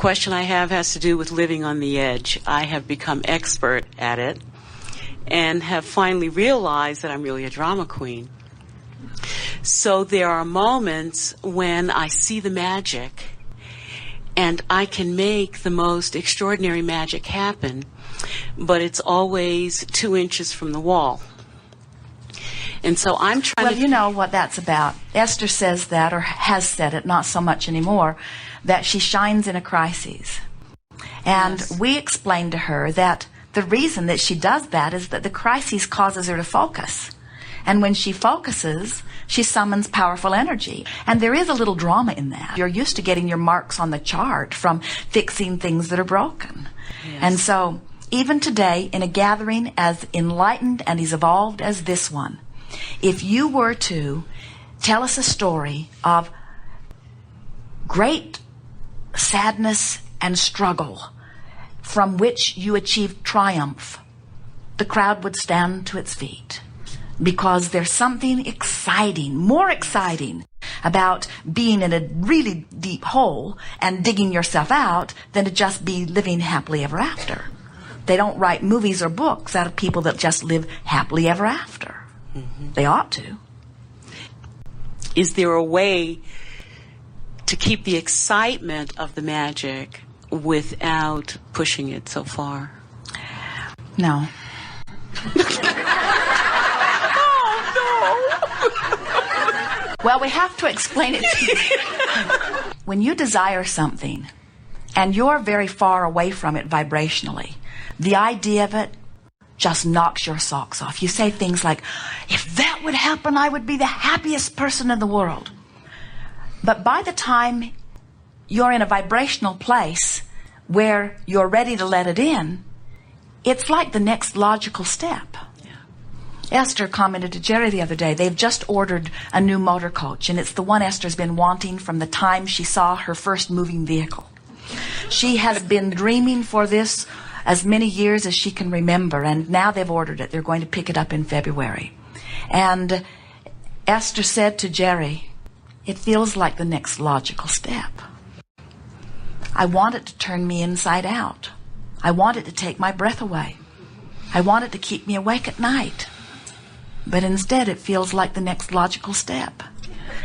question I have has to do with living on the edge. I have become expert at it and have finally realized that I'm really a drama queen. So there are moments when I see the magic and I can make the most extraordinary magic happen, but it's always 2 inches from the wall. And so I'm trying to... Well, you know what that's about. Esther says that, or has said it, not so much anymore, that she shines in a crisis. And Yes. we explained to her that the reason that she does that is that the crisis causes her to focus. And when she focuses, she summons powerful energy. And there is a little drama in that. You're used to getting your marks on the chart from fixing things that are broken. Yes. And so, even today, in a gathering as enlightened and as evolved as this one, if you were to tell us a story of great sadness and struggle from which you achieved triumph, the crowd would stand to its feet. Because there's something exciting, more exciting, about being in a really deep hole and digging yourself out than to just be living happily ever after. They don't write movies or books out of people that just live happily ever after. Mm-hmm. They ought to. Is there a way to keep the excitement of the magic without pushing it so far? No. Well, we have to explain it to you. When you desire something and you're very far away from it vibrationally, the idea of it just knocks your socks off. You say things like, if that would happen, I would be the happiest person in the world. But by the time you're in a vibrational place where you're ready to let it in, it's like the next logical step. Esther commented to Jerry the other day, they've just ordered a new motor coach, and it's the one Esther's been wanting from the time she saw her first moving vehicle. She has been dreaming for this as many years as she can remember, and now they've ordered it. They're going to pick it up in February. And Esther said to Jerry, it feels like the next logical step. I want it to turn me inside out. I want it to take my breath away. I want it to keep me awake at night. But instead, it feels like the next logical step.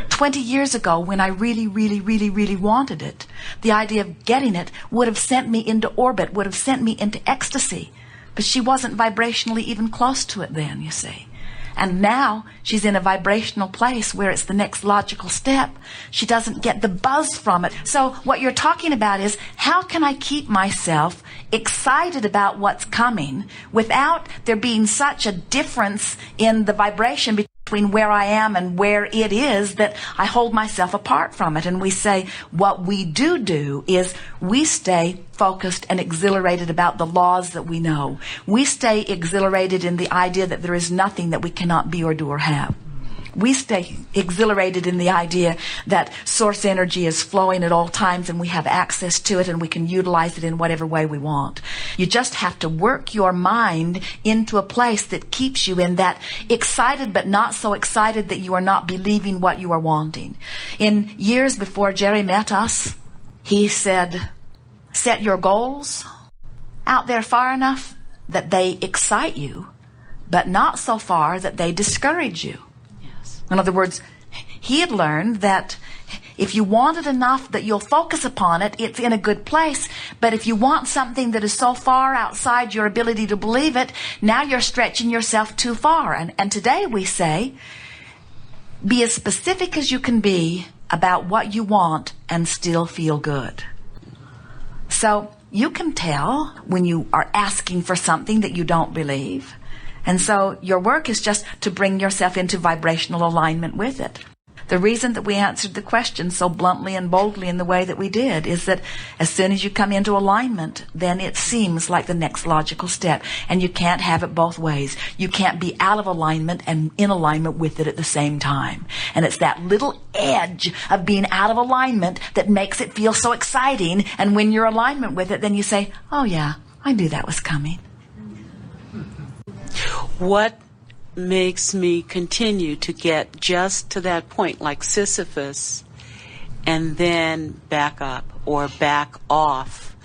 20 years ago, when I really, really, really, really wanted it, the idea of getting it would have sent me into orbit, would have sent me into ecstasy. But she wasn't vibrationally even close to it then, you see. And now she's in a vibrational place where it's the next logical step. She doesn't get the buzz from it. So what you're talking about is, how can I keep myself excited about what's coming without there being such a difference in the vibration between where I am and where it is that I hold myself apart from it? And we say what we do is we stay focused and exhilarated about the laws that we know. We stay exhilarated in the idea that there is nothing that we cannot be or do or have. We stay exhilarated in the idea that source energy is flowing at all times and we have access to it and we can utilize it in whatever way we want. You just have to work your mind into a place that keeps you in that excited but not so excited that you are not believing what you are wanting. In years before Jerry met us, he said, set your goals out there far enough that they excite you, but not so far that they discourage you. In other words, he had learned that if you want it enough that you'll focus upon it, it's in a good place. But if you want something that is so far outside your ability to believe it, now you're stretching yourself too far. And today we say, be as specific as you can be about what you want and still feel good. So you can tell when you are asking for something that you don't believe. And so your work is just to bring yourself into vibrational alignment with it. The reason that we answered the question so bluntly and boldly in the way that we did is that as soon as you come into alignment, then it seems like the next logical step. And you can't have it both ways. You can't be out of alignment and in alignment with it at the same time. And it's that little edge of being out of alignment that makes it feel so exciting. And when you're in alignment with it, then you say, oh yeah, I knew that was coming. What makes me continue to get just to that point, like Sisyphus, and then back up or back off.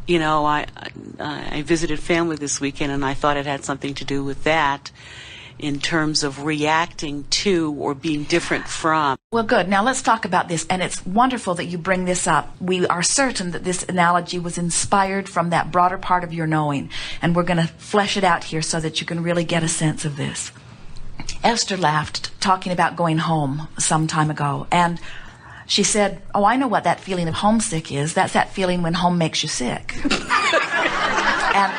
You know, I visited family this weekend, and I thought it had something to do with that in terms of reacting to or being different from. Well, good. Now let's talk about this, and it's wonderful that you bring this up. We are certain that this analogy was inspired from that broader part of your knowing, and we're going to flesh it out here so that you can really get a sense of this. Esther laughed, talking about going home some time ago, and she said, "Oh, I know what that feeling of homesick is. That's that feeling when home makes you sick." And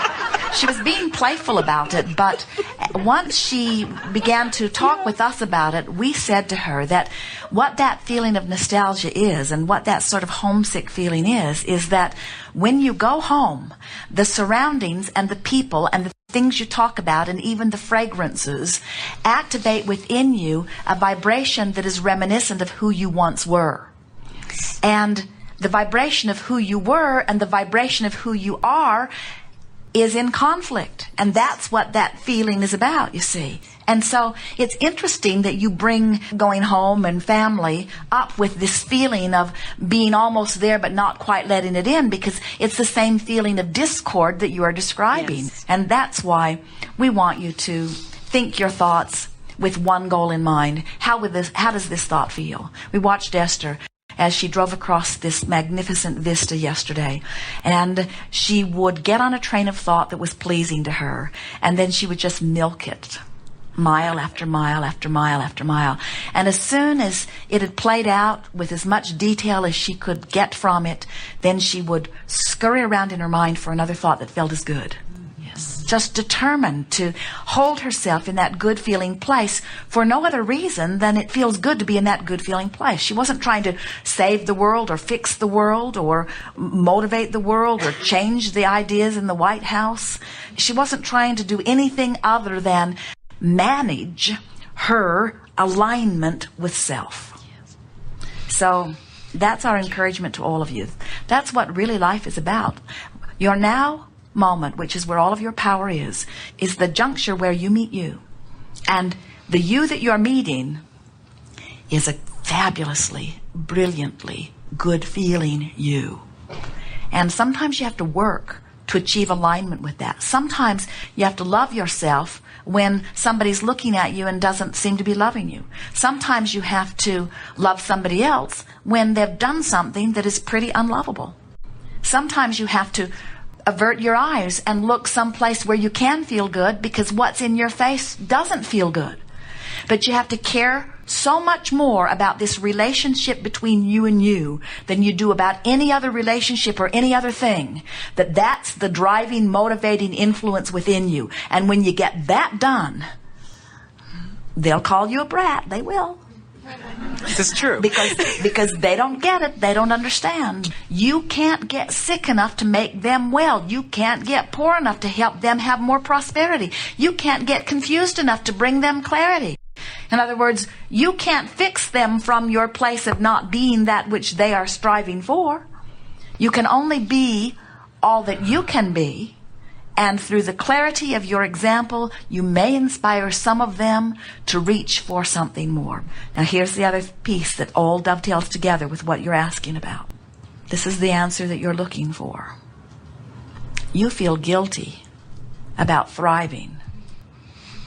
she was being playful about it, but once she began to talk with us about it, we said to her that what that feeling of nostalgia is, and what that sort of homesick feeling is that when you go home, the surroundings and the people and the things you talk about and even the fragrances activate within you a vibration that is reminiscent of who you once were. And the vibration of who you were and the vibration of who you are is in conflict. And that's what that feeling is about, you see. And so it's interesting that you bring going home and family up with this feeling of being almost there but not quite letting it in, because it's the same feeling of discord that you are describing. Yes. And that's why we want you to think your thoughts with one goal in mind. How does this thought feel? We watched Esther as she drove across this magnificent vista yesterday, and she would get on a train of thought that was pleasing to her, and then she would just milk it mile after mile after mile after mile. And as soon as it had played out with as much detail as she could get from it, then she would scurry around in her mind for another thought that felt as good. Just determined to hold herself in that good feeling place for no other reason than it feels good to be in that good feeling place. She wasn't trying to save the world or fix the world or motivate the world or change the ideas in the White House. She wasn't trying to do anything other than manage her alignment with self. So that's our encouragement to all of you. That's what really life is about. Your now moment, which is where all of your power is the juncture where you meet you. And the you that you're meeting is a fabulously, brilliantly good feeling you. And sometimes you have to work to achieve alignment with that. Sometimes you have to love yourself when somebody's looking at you and doesn't seem to be loving you. Sometimes you have to love somebody else when they've done something that is pretty unlovable. Sometimes you have to avert your eyes and look someplace where you can feel good, because what's in your face doesn't feel good. But you have to care so much more about this relationship between you and you than you do about any other relationship or any other thing. That's the driving, motivating influence within you. And when you get that done, they'll call you a brat. They will. This is true. Because they don't get it. They don't understand. You can't get sick enough to make them well. You can't get poor enough to help them have more prosperity. You can't get confused enough to bring them clarity. In other words, you can't fix them from your place of not being that which they are striving for. You can only be all that you can be. And through the clarity of your example, you may inspire some of them to reach for something more. Now here's the other piece that all dovetails together with what you're asking about. This is the answer that you're looking for. You feel guilty about thriving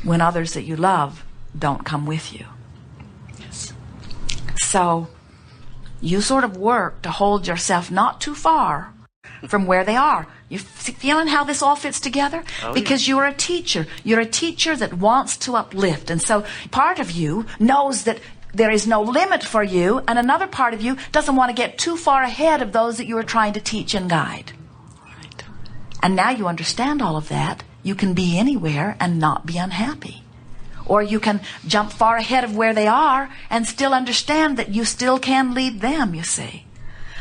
when others that you love don't come with you. Yes. So you sort of work to hold yourself not too far from where they are. You feeling how this all fits together? Because you're a teacher. You're a teacher that wants to uplift. And so part of you knows that there is no limit for you, and another part of you doesn't want to get too far ahead of those that you are trying to teach and guide. Right. And now you understand all of that. You can be anywhere and not be unhappy. Or you can jump far ahead of where they are and still understand that you still can lead them, you see.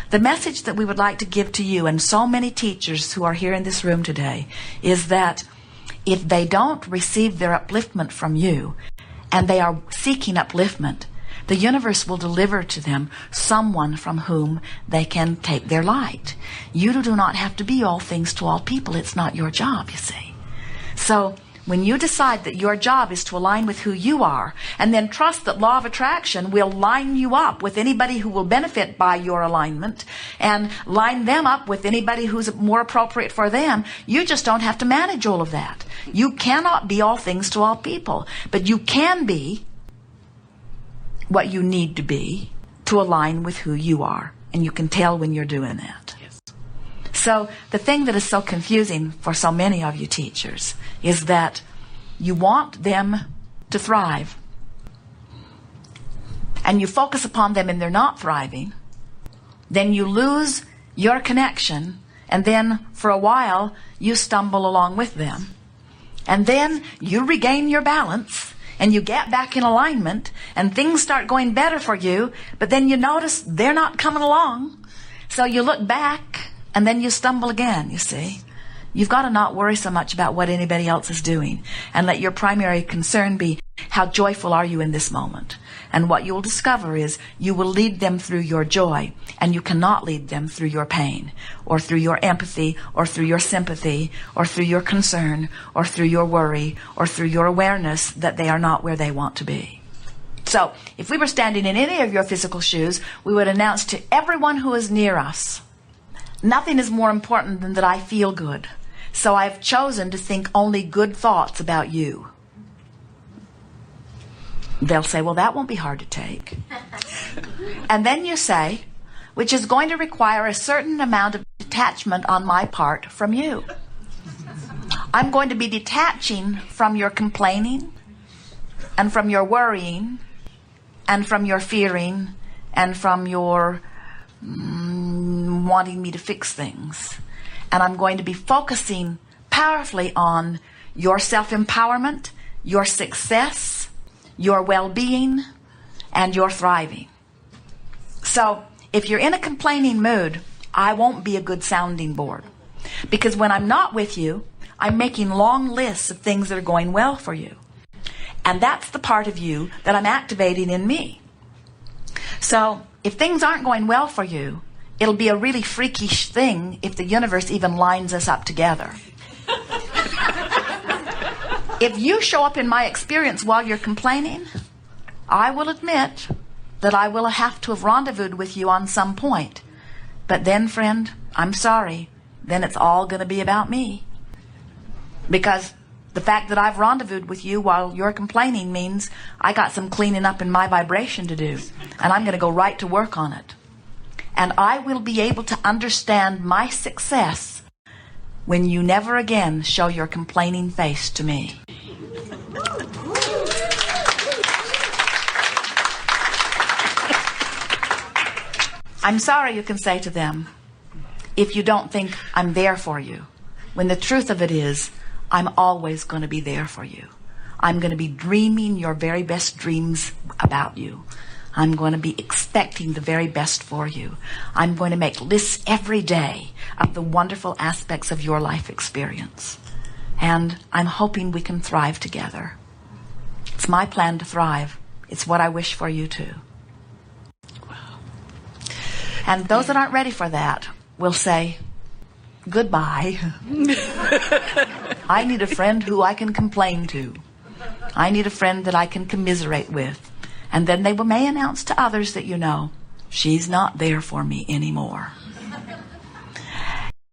The message that we would like to give to you and so many teachers who are here in this room today is that if they don't receive their upliftment from you and they are seeking upliftment, the universe will deliver to them someone from whom they can take their light. You do not have to be all things to all people. It's not your job, you see. So when you decide that your job is to align with who you are, and then trust that law of attraction will line you up with anybody who will benefit by your alignment, and line them up with anybody who's more appropriate for them, you just don't have to manage all of that. You cannot be all things to all people, but you can be what you need to be to align with who you are, and you can tell when you're doing that. Yes. So the thing that is so confusing for so many of you teachers is that you want them to thrive, and you focus upon them and they're not thriving. Then you lose your connection, and then for a while you stumble along with them, and then you regain your balance and you get back in alignment and things start going better for you, but then you notice they're not coming along, so you look back and then you stumble again. You see, you've got to not worry so much about what anybody else is doing, and let your primary concern be, how joyful are you in this moment? And what you will discover is you will lead them through your joy, and you cannot lead them through your pain, or through your empathy, or through your sympathy, or through your concern, or through your worry, or through your awareness that they are not where they want to be. So, if we were standing in any of your physical shoes, we would announce to everyone who is near us, nothing is more important than that I feel good. So I've chosen to think only good thoughts about you. They'll say, well, that won't be hard to take. And then you say, which is going to require a certain amount of detachment on my part from you. I'm going to be detaching from your complaining, and from your worrying, and from your fearing, and from your wanting me to fix things. And I'm going to be focusing powerfully on your self-empowerment, your success, your well-being, and your thriving. So if you're in a complaining mood, I won't be a good sounding board. Because when I'm not with you, I'm making long lists of things that are going well for you. And that's the part of you that I'm activating in me. So if things aren't going well for you, it'll be a really freakish thing if the universe even lines us up together. If you show up in my experience while you're complaining, I will admit that I will have to have rendezvoused with you on some point. But then, friend, I'm sorry, then it's all going to be about me. Because the fact that I've rendezvoused with you while you're complaining means I got some cleaning up in my vibration to do, and I'm going to go right to work on it. And I will be able to understand my success when you never again show your complaining face to me. I'm sorry, you can say to them, if you don't think I'm there for you, when the truth of it is, I'm always going to be there for you. I'm going to be dreaming your very best dreams about you. I'm going to be expecting the very best for you. I'm going to make lists every day of the wonderful aspects of your life experience. And I'm hoping we can thrive together. It's my plan to thrive. It's what I wish for you too. Wow. And those that aren't ready for that will say, goodbye. I need a friend who I can complain to. I need a friend that I can commiserate with. And then they may announce to others that, she's not there for me anymore.